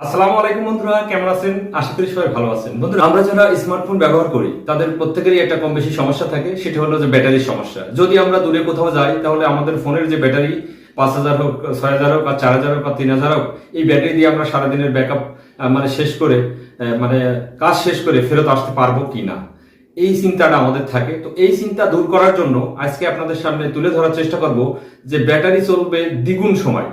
আসসালামু আলাইকুম বন্ধুরা, কেমন আছেন? আশা করি সবাই ভালো আছেন। বন্ধুরা, আমরা যারা স্মার্টফোন ব্যবহার করি তাদের প্রত্যেকেরই একটা কম বেশি সমস্যা থাকে, সেটা হলো যে ব্যাটারির সমস্যা। যদি আমরা দূরে কোথাও যাই তাহলে আমাদের ফোনের যে ব্যাটারি 5,000 হোক, 6,000 হোক, আর 4,000 হোক, আর 3,000 হোক, এই ব্যাটারি দিয়ে আমরা সারাদিনের ব্যাকআপ শেষ করে কাজ শেষ করে ফেরত আসতে পারবো কিনা, এই চিন্তাটা আমাদের থাকে। তো এই চিন্তা দূর করার জন্য আজকে আপনাদের সামনে তুলে ধরার চেষ্টা করব যে ব্যাটারি চলবে দ্বিগুণ সময়।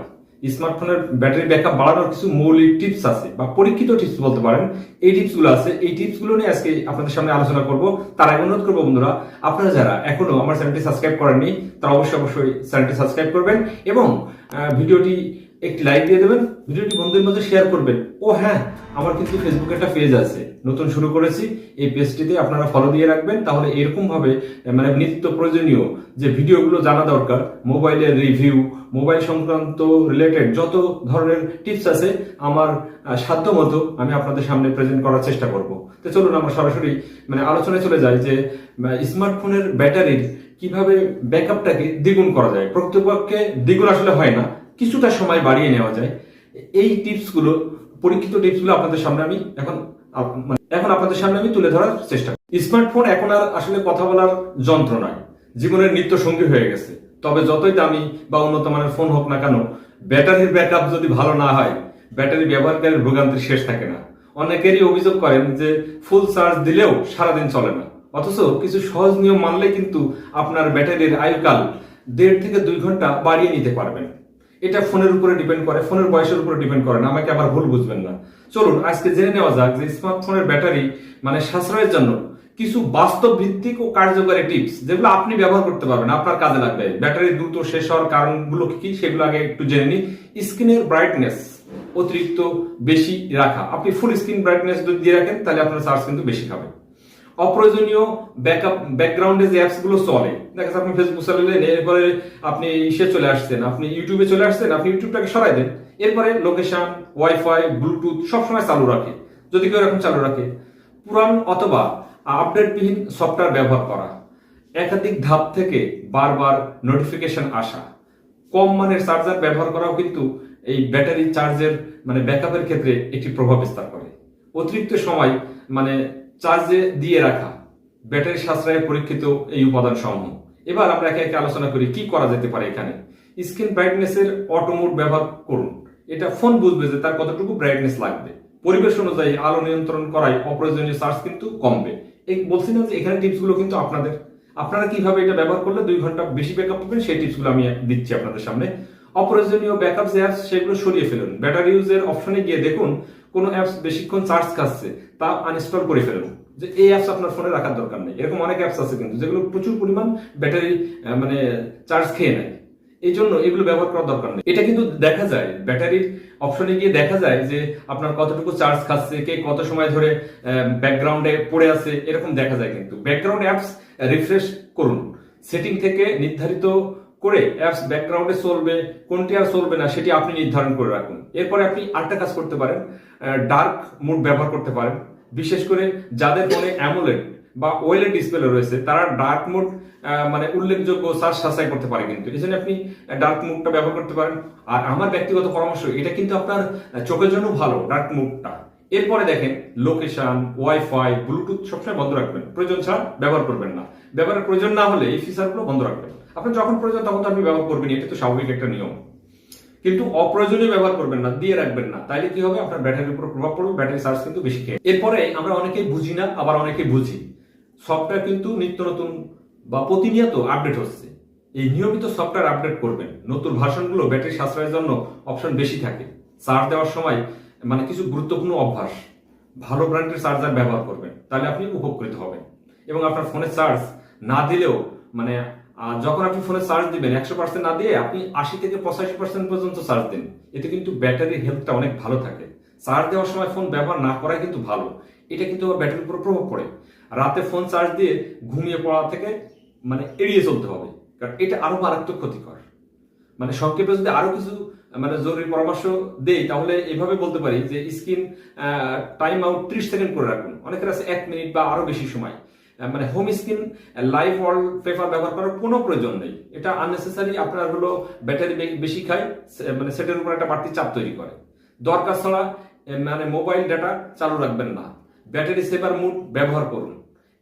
স্মার্টফোনের ব্যাটারি ব্যাকআপ বাড়ানোর কিছু মৌলিক টিপস আছে বা পরীক্ষিত টিপস বলতে পারেন। এই টিপসগুলো আছে, এই টিপসগুলো নিয়ে আজকে আপনাদের সামনে আলোচনা করব। তার আগে অনুরোধ করবো বন্ধুরা, আপনারা যারা এখনো আমার চ্যানেলটি সাবস্ক্রাইব করেননি তারা অবশ্যই চ্যানেলটি সাবস্ক্রাইব করবেন এবং ভিডিওটি একটি লাইক দিয়ে দেবেন, ভিডিওটি বন্ধুদের মধ্যে শেয়ার করবেন। ও হ্যাঁ, আমার কিন্তু ফেসবুকে একটা পেজ আছে, নতুন শুরু করেছি। এই পেজটিতে আপনারা ফলো দিয়ে রাখবেন, তাহলে এরকম ভাবে নিত্য প্রয়োজনীয় যে ভিডিওগুলো জানা দরকার, মোবাইলের রিভিউ, মোবাইল সংক্রান্ত রিলেটেড যত ধরনের টিপস আছে, আমার সাধ্য মতো আমি আপনাদের সামনে প্রেজেন্ট করার চেষ্টা করব। তো চলুন আমরা সরাসরি আলোচনায় চলে যাই যে স্মার্টফোনের ব্যাটারির কিভাবে ব্যাকআপটাকে দ্বিগুণ করা যায়। প্রকৃতপক্ষে দ্বিগুণ আসলে হয় না, কিছুটা সময় বাড়িয়ে নেওয়া যায়। এই টিপসগুলো, পরীক্ষিত টিপসগুলো আপনাদের সামনে আমি এখন আপনাদের সামনে আমি তুলে ধরার চেষ্টা করি। স্মার্টফোন এখন আর আসলে কথা বলার যন্ত্র নয়, জীবনের নিত্য সঙ্গী হয়ে গেছে। তবে যতই দামি বা উন্নত মানের ফোন হোক না কেন, ব্যাটারির ব্যাকআপ যদি ভালো না হয়, ব্যাটারি ব্যবহারকারীর ভোগান্তির শেষ থাকে না। অনেকেরই অভিযোগ করেন যে ফুল চার্জ দিলেও সারাদিন চলে না, অথচ কিছু সহজ নিয়ম মানলে কিন্তু আপনার ব্যাটারির আয়ুকাল 1.5 থেকে 2 ঘন্টা বাড়িয়ে নিতে পারবেন। এটা ফোনের উপরে ডিপেন্ড করে, ফোনের বয়সের উপরে ডিপেন্ড করে না, আমাকে আবার ভুল বুঝবেন না। চলুন আজকে জেনে নেওয়া যাক যে স্মার্টফোনের ব্যাটারি সাশ্রয়ের জন্য কিছু বাস্তব ভিত্তিক ও কার্যকরী টিপস, যেগুলো আপনি ব্যবহার করতে পারবেন, আপনার কাজে লাগবে। ব্যাটারি দ্রুত শেষ হওয়ার কারণগুলো কি সেগুলো আগে একটু জেনে নিই। স্ক্রিনের ব্রাইটনেস অতিরিক্ত বেশি রাখা, আপনি ফুল স্ক্রিন ব্রাইটনেস যদি দিয়ে রাখেন তাহলে আপনার চার্জ কিন্তু বেশি খাবে। অপ্রয়োজনীয় ব্যাকগ্রাউন্ডে যে অ্যাপস গুলো চলে, দেখা যাচ্ছে আপনি ফেসবুক চালালেন, এরপরে আপনি চলে আসছেন, আপনি ইউটিউবে চলে আসছেন, আপনি ইউটিউবটাকে সরাই দেন, এরপরে লোকেশন, ওয়াইফাই, ব্লুটুথ সবসময় চালু রাখে, যদি কেউ এরকম চালু রাখে। পুরান অথবা আপডেটবিহীন সফটওয়্যার ব্যবহার করা, একাধিক ধাপ থেকে বারবার নোটিফিকেশন আসা, কম মানের চার্জার ব্যবহার করাও কিন্তু এই ব্যাটারি চার্জের ব্যাকআপের ক্ষেত্রে একটি প্রভাব বিস্তার করে। অতিরিক্ত সময় চার্জে দিয়ে রাখা, ব্যাটারি সাশ্রয়ের পরীক্ষিত এই উপাদান সমূহ। এবার আমরা একে একে আলোচনা করি কি করা যেতে পারে। এখানে স্ক্রিন ব্রাইটনেসের অটো মোড ব্যবহার করুন। এটা ফোন বুঝবে যে তার কতটুকু ব্রাইটনেস লাগবে। পরিবেশ অনুযায়ী আলো নিয়ন্ত্রণ করায় অপ্রয়োজনীয় চার্জ কিন্তু কমবে। এই বলছি না যে এখানে টিপসগুলো কিন্তু আপনারা কিভাবে এটা ব্যবহার করলে 2 ঘন্টা বেশি ব্যাকআপ পাবেন, সেই টিপসগুলো আমি দিচ্ছি আপনাদের সামনে। অপ্রয়োজনীয় ব্যাকআপ যে অ্যাপস সেগুলো সরিয়ে ফেলুন। ব্যাটারি ইউজের অপশনে গিয়ে দেখুন কোন অ্যাপস বেশিক্ষণ চার্জ খাচ্ছে, তা আনইনস্টল করে ফেলুন, যে এই অ্যাপস আপনার ফোনে রাখার দরকার নেই। এরকম অনেক অ্যাপস আছে কিন্তু যেগুলো প্রচুর পরিমাণ ব্যাটারি চার্জ খেয়ে নেয়, এই জন্য এগুলো ব্যবহার করার দরকার নেই। এটা কিন্তু দেখা যায় ব্যাটারির অপশনে গিয়ে দেখা যায় যে আপনার কতটুকু চার্জ খাচ্ছে, কে কত সময় ধরে ব্যাকগ্রাউন্ডে পড়ে আছে, এরকম দেখা যায়। কিন্তু ব্যাকগ্রাউন্ড অ্যাপস রিফ্রেশ করুন, সেটিং থেকে নির্ধারিত করে অ্যাপস ব্যাকগ্রাউন্ডে চলবে, কোনটি আর চলবে না সেটি আপনি নির্ধারণ করে রাখুন। এরপরে আপনি আরেকটা কাজ করতে পারেন, ডার্ক মোড ব্যবহার করতে পারেন। বিশেষ করে যাদের ফোনে অ্যামোলেড বা ওএলইডি ডিসপ্লে রয়েছে তারা ডার্ক মোড উল্লেখযোগ্য চার্জ সাশ্রয় করতে পারে, কিন্তু এই জন্য আপনি ডার্ক মোডটা ব্যবহার করতে পারেন। আর আমার ব্যক্তিগত পরামর্শ, এটা কিন্তু আপনার চোখের জন্য ভালো ডার্ক মোডটা। এরপরে দেখেন লোকেশন, ওয়াইফাই, ব্লুটুথ সবসময় বন্ধ রাখবেন, প্রয়োজন ছাড়া ব্যবহার করবেন না। ব্যবহারের প্রয়োজন না হলে এই ফিচারগুলো বন্ধ রাখবেন। আপনার যখন প্রয়োজন তখন তো আপনি ব্যবহার করবেন, এটা তো স্বাভাবিক একটা নিয়ম। কিন্তু অপ্রয়োজনীয় ব্যবহার করবেন না, দিয়ে রাখবেন না, তাইলে কি হবে, আপনার ব্যাটারির উপর প্রভাব পড়বে, ব্যাটারি চার্জ কিন্তু বেশি খেয়ে। এরপরে আমরা অনেকেই বুঝি না, আবার অনেকেই বুঝি, সফটওয়্যার কিন্তু নিত্য নতুন বা প্রতিনিয়ত আপডেট হচ্ছে। এই নিয়মিত সফটওয়্যার আপডেট করবেন। নতুন ভার্সনগুলো ব্যাটারি সাশ্রয়ের জন্য অপশন বেশি থাকে। চার্জ দেওয়ার সময় কিছু গুরুত্বপূর্ণ অভ্যাস, ভালো ব্র্যান্ডের চার্জার ব্যবহার করবেন, তাহলে আপনি উপকৃত হবেন। এবং আপনার ফোনে চার্জ না দিলেও যখন আপনি ফোনে চার্জ দিবেন 100% না দিয়ে আপনি 80 থেকে 85% পর্যন্ত চার্জ দিন, এতে কিন্তু ব্যাটারির হেলথটা অনেক ভালো থাকে। চার্জ দেওয়ার সময় ফোন ব্যবহার না করাই কিন্তু ভালো, এটা কিন্তু ব্যাটারির উপর প্রভাব পড়ে। রাতে ফোন চার্জ দিয়ে ঘুমিয়ে পড়া থেকে এড়িয়ে চলতে হবে, কারণ এটা আরো মারাত্মক ক্ষতিকর। সংক্ষেপে যদি আরো কিছু জরুরি পরামর্শ দেই তাহলে এভাবে বলতে পারি যে স্ক্রিন টাইম আউট 30 সেকেন্ড করে রাখুন। অনেকের আছে 1 মিনিট বা আরো বেশি সময়। হোম স্ক্রিন লাইভ ওয়ালপেপার ব্যবহার করার কোনো প্রয়োজন নেই, এটা আননেসেসারি। আপনার ব্যাটারি বেশি খায়, সেটের উপর একটা বাড়তি চাপ তৈরি করে। দরকার ছাড়া মানে মোবাইল ডাটা চালু রাখবেন না, ব্যাটারি সেভার মোড ব্যবহার করুন।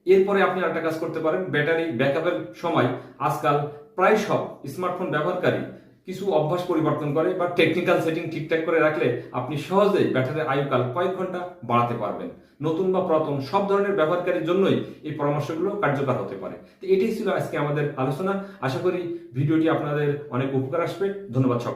এরপরে আপনি আরেকটা কাজ করতে পারেন, ব্যাটারি ব্যাকআপের সময় আজকাল প্রায় সব স্মার্টফোন ব্যবহারকারী কিছু অভ্যাস পরিবর্তন করে বা টেকনিক্যাল সেটিং ঠিকঠাক করে রাখলে আপনি সহজেই ব্যাটারির আয়ুকাল কয়েক ঘন্টা বাড়াতে পারবেন। নতুন বা পুরাতন সব ধরনের ব্যবহারকারীর জন্যই এই পরামর্শগুলো কার্যকর হতে পারে। তো এটাই ছিল আজকে আমাদের আলোচনা। আশা করি ভিডিওটি আপনাদের অনেক উপকার আসবে। ধন্যবাদ সব।